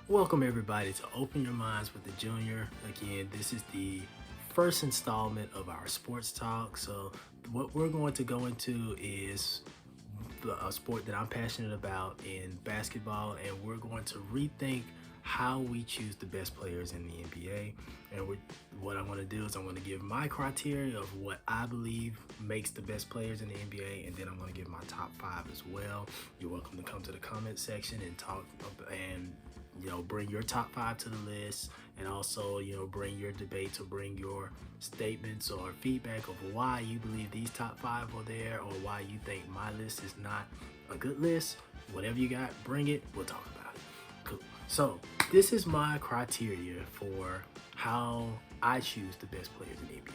Welcome everybody to Open Your Minds with the Junior. Again, this is the first installment of our sports talk. So what we're going to go into is a sport that I'm passionate about in basketball, and we're going to rethink how we choose the best players in the NBA. And what I'm going to do is I'm going to give my criteria of what I believe makes the best players in the NBA, and then I'm going to give my top five as well. You're welcome to come to the comment section and talk and bring your top five to the list, and also bring your debates or bring your statements or feedback of why you believe these top five are there, or why you think my list is not a good list. Whatever you got, bring it, we'll talk about it. Cool. So this is my criteria for how I choose the best players in the NBA.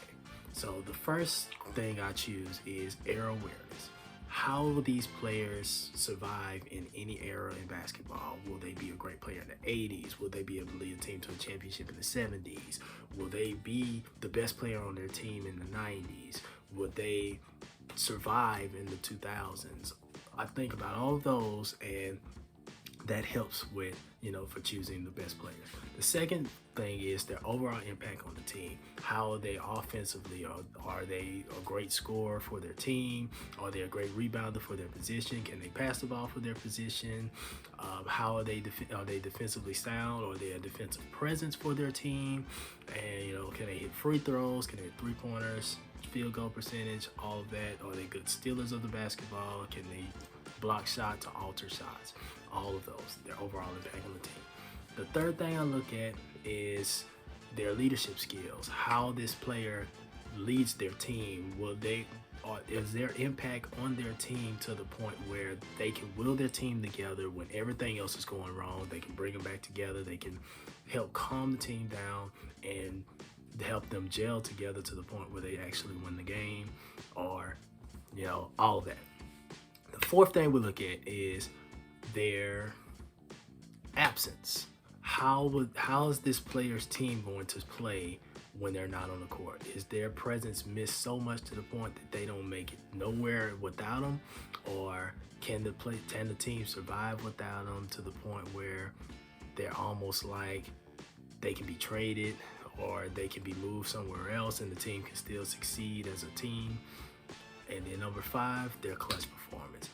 So the first thing I choose is era awareness. How will these players survive in any era in basketball? Will they be a great player in the 80s? Will they be able to lead a team to a championship in the 70s? Will they be the best player on their team in the 90s? Would they survive in the 2000s? I think about all of those, and that helps with, for choosing the best players. The second thing is their overall impact on the team. How are they offensively? Are they a great scorer for their team? Are they a great rebounder for their position? Can they pass the ball for their position? How are they defensively sound? Are they a defensive presence for their team? And can they hit free throws? Can they hit three-pointers? Field goal percentage? All of that. Are they good stealers of the basketball? Can they block shots or alter shots? All of those, their overall impact on the team. The third thing I look at is their leadership skills. How this player leads their team. Is their impact on their team to the point where they can will their team together when everything else is going wrong? They can bring them back together. They can help calm the team down and help them gel together to the point where they actually win the game, or all of that. The fourth thing we look at is their absence. How is this player's team going to play when they're not on the court? Is their presence missed so much to the point that they don't make it nowhere without them, or can the team survive without them to the point where they're almost like they can be traded or they can be moved somewhere else and the team can still succeed as a team? And then number five, their clutch performance.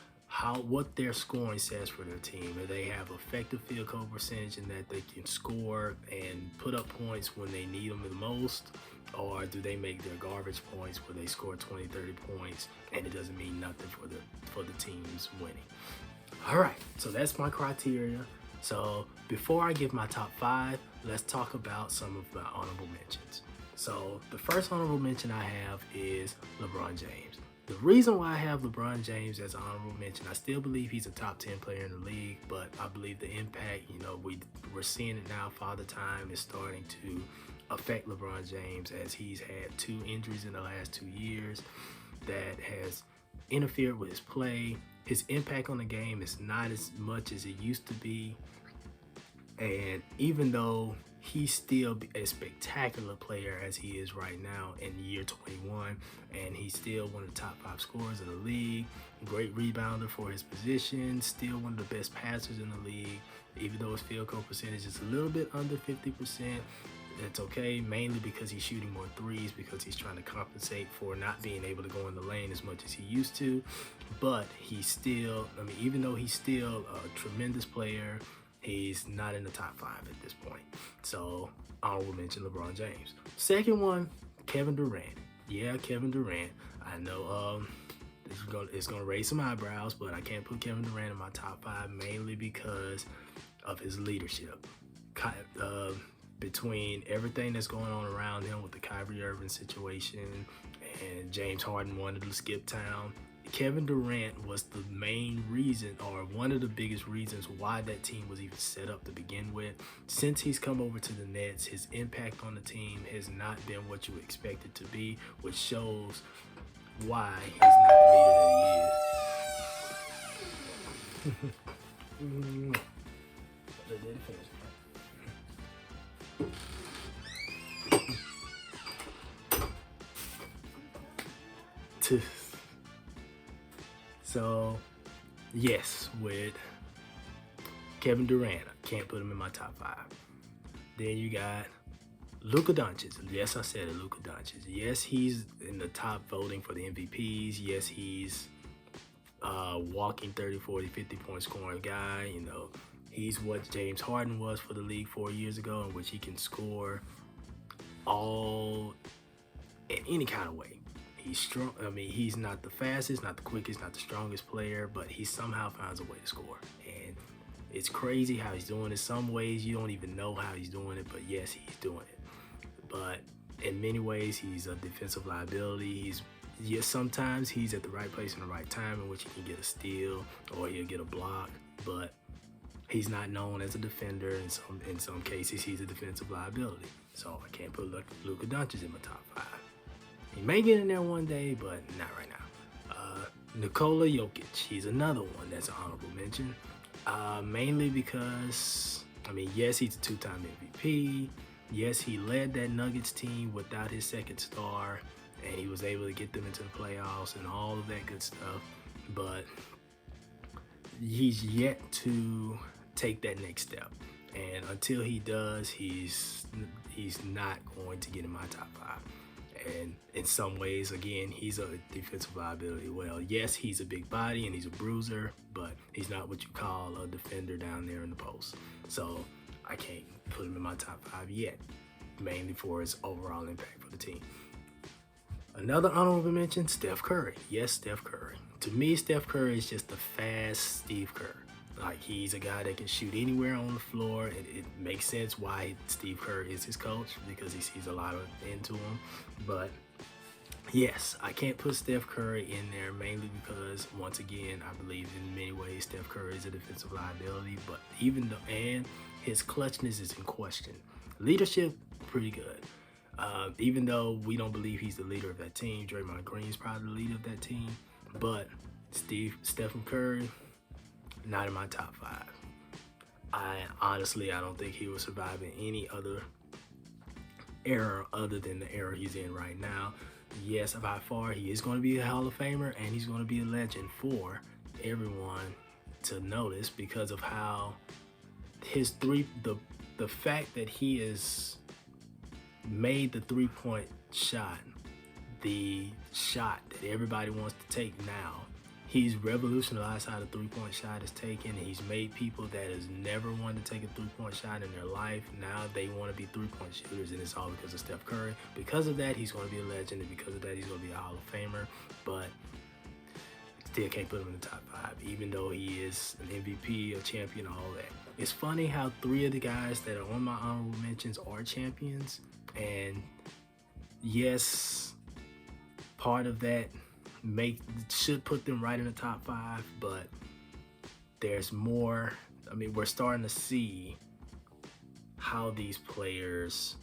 What their scoring says for their team. Do they have effective field goal percentage in that they can score and put up points when they need them the most? Or do they make their garbage points where they score 20, 30 points and it doesn't mean nothing for the team's winning? All right, so that's my criteria. So before I give my top five, let's talk about some of my honorable mentions. So the first honorable mention I have is LeBron James. The reason why I have LeBron James as an honorable mention, I still believe he's a top 10 player in the league, but I believe the impact, we're seeing it now. Father Time is starting to affect LeBron James, as he's had 2 injuries in the last 2 years that has interfered with his play. His impact on the game is not as much as it used to be. And even though he's still a spectacular player as he is right now in year 21, and he's still one of the top 5 scorers in the league, great rebounder for his position, still one of the best passers in the league. Even though his field goal percentage is a little bit under 50%, it's okay, mainly because he's shooting more threes, because he's trying to compensate for not being able to go in the lane as much as he used to. But he's still, even though he's still a tremendous player, he's not in the top 5 at this point. So honorable mention LeBron James. Second one, Kevin Durant. Yeah, Kevin Durant. I know it's gonna raise some eyebrows, but I can't put Kevin Durant in my top 5 mainly because of his leadership. Between everything that's going on around him with the Kyrie Irving situation and James Harden wanted to skip town, Kevin Durant was the main reason, or one of the biggest reasons, why that team was even set up to begin with. Since he's come over to the Nets, his impact on the team has not been what you expect it to be, which shows why he's not the leader that he is. They did finish. So yes, with Kevin Durant, I can't put him in my top 5. Then you got Luka Doncic. Yes, I said it, Luka Doncic. Yes, he's in the top voting for the MVPs. Yes, he's walking 30, 40, 50 point scoring guy. You know, he's what James Harden was for the league 4 years ago, in which he can score all in any kind of way. He's strong. I mean, he's not the fastest, not the quickest, not the strongest player, but he somehow finds a way to score. And it's crazy how he's doing it. Some ways you don't even know how he's doing it, but yes, he's doing it. But in many ways, he's a defensive liability. Yes, sometimes he's at the right place in the right time in which he can get a steal or he'll get a block, but he's not known as a defender. In some cases, he's a defensive liability. So I can't put Luka Doncic in my top 5. He may get in there one day, but not right now. Nikola Jokic, he's another one that's an honorable mention. Mainly because, I mean, yes, he's a 2-time MVP. Yes, he led that Nuggets team without his second star, and he was able to get them into the playoffs and all of that good stuff. But he's yet to take that next step. And until he does, he's not going to get in my top 5. And in some ways, again, he's a defensive liability. Well, yes, he's a big body and he's a bruiser, but he's not what you call a defender down there in the post. So I can't put him in my top 5 yet, mainly for his overall impact for the team. Another honorable mention, Steph Curry. Yes, Steph Curry. To me, Steph Curry is just a fast Steve Kerr. Like, he's a guy that can shoot anywhere on the floor. It makes sense why Steve Kerr is his coach, because he sees a lot of into him. But yes, I can't put Steph Curry in there, mainly because, once again, I believe in many ways Steph Curry is a defensive liability. But and his clutchness is in question. Leadership, pretty good. Even though we don't believe he's the leader of that team, Draymond Green is probably the leader of that team. But Stephen Curry, not in my top 5. I don't think he will survive in any other era other than the era he's in right now. Yes, by far, he is going to be a Hall of Famer, and he's going to be a legend for everyone to notice because of how the fact that he has made the 3-point shot, the shot that everybody wants to take now. He's revolutionized how the 3-point shot is taken. He's made people that has never wanted to take a 3-point shot in their life, now they want to be 3-point shooters, and it's all because of Steph Curry. Because of that, he's going to be a legend, and because of that, he's going to be a Hall of Famer. But still can't put him in the top 5, even though he is an MVP, a champion, all that. It's funny how 3 of the guys that are on my honorable mentions are champions, and yes, part of that should put them right in the top 5, but there's more. I mean, we're starting to see how these players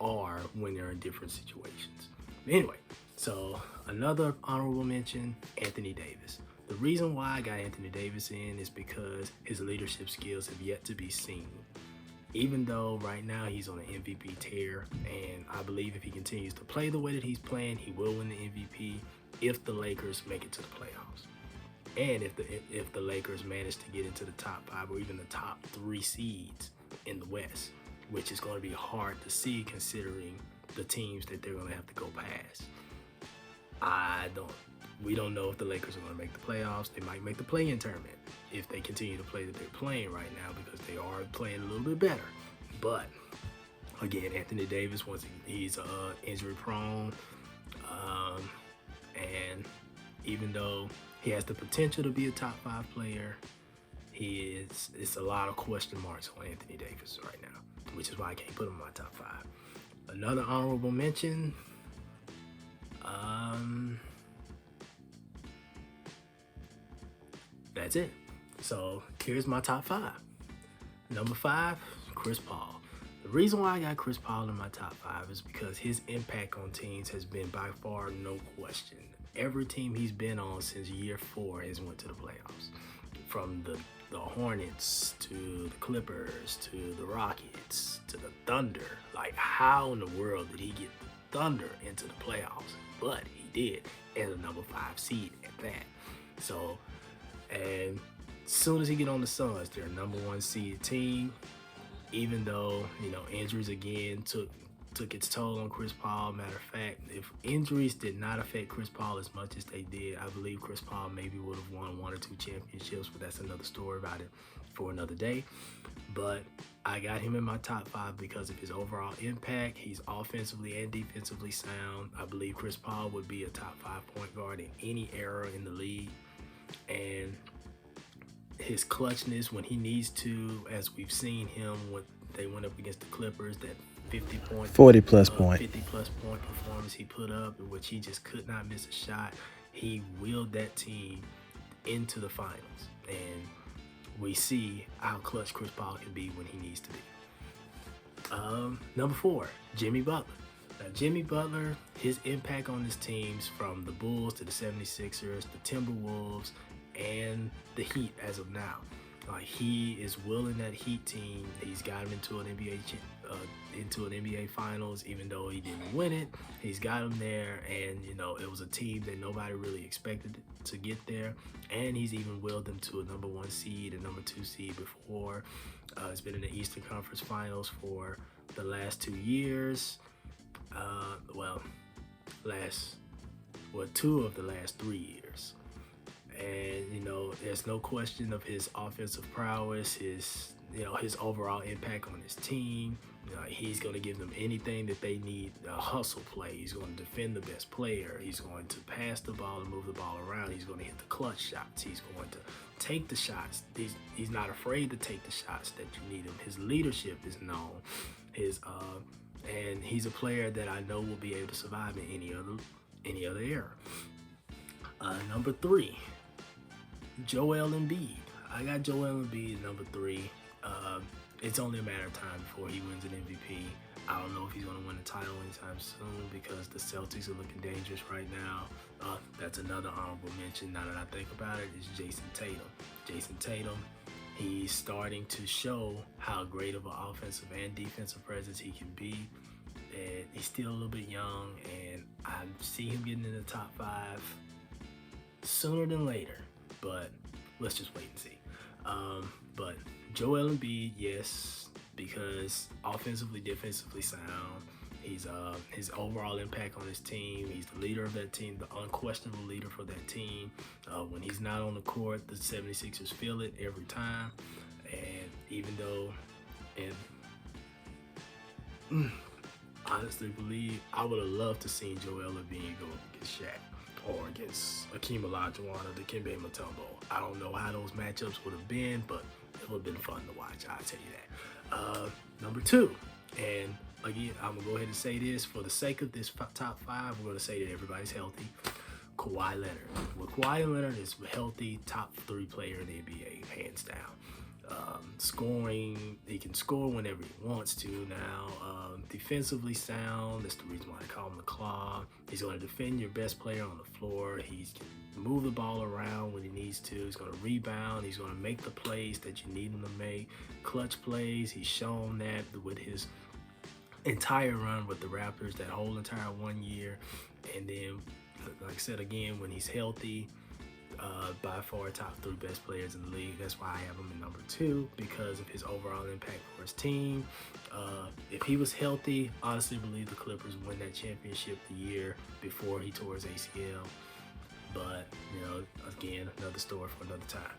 are when they're in different situations. Anyway, so another honorable mention, Anthony Davis. The reason why I got Anthony Davis in is because his leadership skills have yet to be seen. Even though right now he's on an MVP tear, and I believe if he continues to play the way that he's playing, he will win the MVP if the Lakers make it to the playoffs. And if the Lakers manage to get into the top 5 or even the top 3 seeds in the West, which is going to be hard to see considering the teams that they're going to have to go past. We don't know if the Lakers are going to make the playoffs. They might make the play-in tournament if they continue to play that they're playing right now, because they are playing a little bit better. But again, Anthony Davis, he's injury prone, and even though he has the potential to be a top 5 player, it's a lot of question marks on Anthony Davis right now, which is why I can't put him in my top 5. Another honorable mention, that's it. So here's my top 5. Number 5, Chris Paul. The reason why I got Chris Paul in my top 5 is because his impact on teams has been by far no question. Every team he's been on since year 4 has went to the playoffs. From the Hornets to the Clippers to the Rockets to the Thunder. Like, how in the world did he get the Thunder into the playoffs? But he did, as a number 5 seed at that. So, and soon as he get on the Suns, they're a number one seed team. Even though, you know, injuries again took its toll on Chris Paul. Matter of fact, if injuries did not affect Chris Paul as much as they did, I believe Chris Paul maybe would have won 1 or 2 championships, but that's another story about it for another day. But I got him in my top 5 because of his overall impact. He's offensively and defensively sound. I believe Chris Paul would be a top 5 point guard in any era in the league. And his clutchness when he needs to, as we've seen him when they went up against the Clippers, that 40 plus point performance he put up, in which he just could not miss a shot. He willed that team into the finals, and we see how clutch Chris Paul can be when he needs to be. Number 4, Jimmy Butler. Now, Jimmy Butler, his impact on his teams from the Bulls to the 76ers, the Timberwolves, and the Heat as of now. He is willing that Heat team. He's got him into an NBA Finals, even though he didn't win it. He's got him there, and you know it was a team that nobody really expected to get there. And he's even willed them to a number 1 seed, a number 2 seed before. It's been in the Eastern Conference Finals for the last 2 years. 2 of the last 3 years. And you know, there's no question of his offensive prowess, his overall impact on his team. He's going to give them anything that they need. A hustle play. He's going to defend the best player. He's going to pass the ball and move the ball around. He's going to hit the clutch shots. He's going to take the shots. He's not afraid to take the shots that you need him. His leadership is known. And he's a player that I know will be able to survive in any other era. Number 3, Joel Embiid. I got Joel Embiid at number 3. It's only a matter of time before he wins an MVP. I don't know if he's going to win a title anytime soon because the Celtics are looking dangerous right now. That's another honorable mention, now that I think about it, is Jason Tatum. Jason Tatum, he's starting to show how great of an offensive and defensive presence he can be. And he's still a little bit young, and I see him getting in the top 5 sooner than later. But let's just wait and see. But Joel Embiid, yes, because offensively, defensively sound. He's his overall impact on his team. He's the leader of that team, the unquestionable leader for that team. When he's not on the court, the 76ers feel it every time. And even though, honestly believe I would have loved to see Joel Embiid go against Shaq or against Akeem Olajuwon or Dikembe Mutombo. I don't know how those matchups would have been, but it would have been fun to watch, I'll tell you that. Number 2, and again, I'm going to go ahead and say this. For the sake of this top 5, we're going to say that everybody's healthy. Kawhi Leonard. Well, Kawhi Leonard is a healthy top 3 player in the NBA, hands down. Scoring, he can score whenever he wants to now. Defensively sound, that's the reason why I call him the Claw. He's going to defend your best player on the floor. He can move the ball around when he needs to. He's going to rebound. He's going to make the plays that you need him to make. Clutch plays, he's shown that with his entire run with the Raptors, that whole entire 1 year. And then, like I said again, when he's healthy, by far top 3 best players in the league. That's why I have him in number 2, because of his overall impact for his team. If he was healthy, honestly believe the Clippers win that championship the year before he tore his ACL. But, you know, again, another story for another time.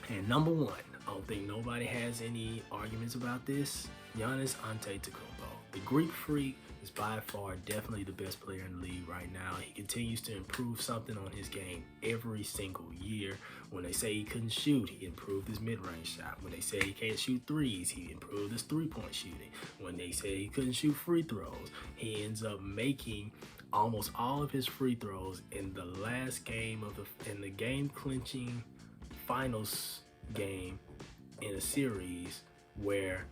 And number 1, I don't think nobody has any arguments about this. Giannis Antetokounmpo, the Greek Freak, is by far definitely the best player in the league right now. He continues to improve something on his game every single year. When they say he couldn't shoot, he improved his mid-range shot. When they say he can't shoot threes, he improved his three-point shooting. When they say he couldn't shoot free throws, he ends up making almost all of his free throws in the last game in the game-clinching finals game in a series where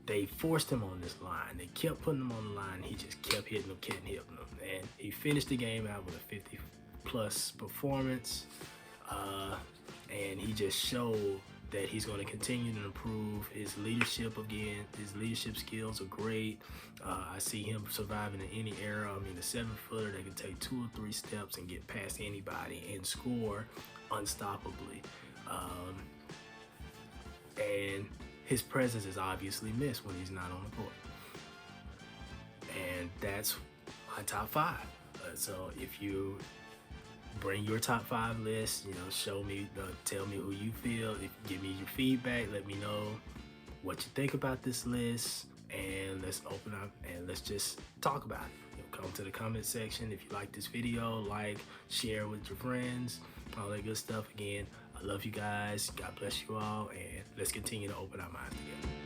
they forced him on this line. They kept putting him on the line. He just kept hitting them, and he finished the game out with a 50-plus performance. And he just showed that he's going to continue to improve his leadership again. His leadership skills are great. I see him surviving in any era. I mean, a 7-footer that can take 2 or 3 steps and get past anybody and score unstoppably. And his presence is obviously missed when he's not on the court. And that's my top 5. So if you bring your top 5 list, show me, tell me who you feel, give me your feedback, let me know what you think about this list, and let's open up and let's just talk about it. Come to the comment section if you like this video, like, share with your friends, all that good stuff. Again, I love you guys. God bless you all, and let's continue to open our minds together.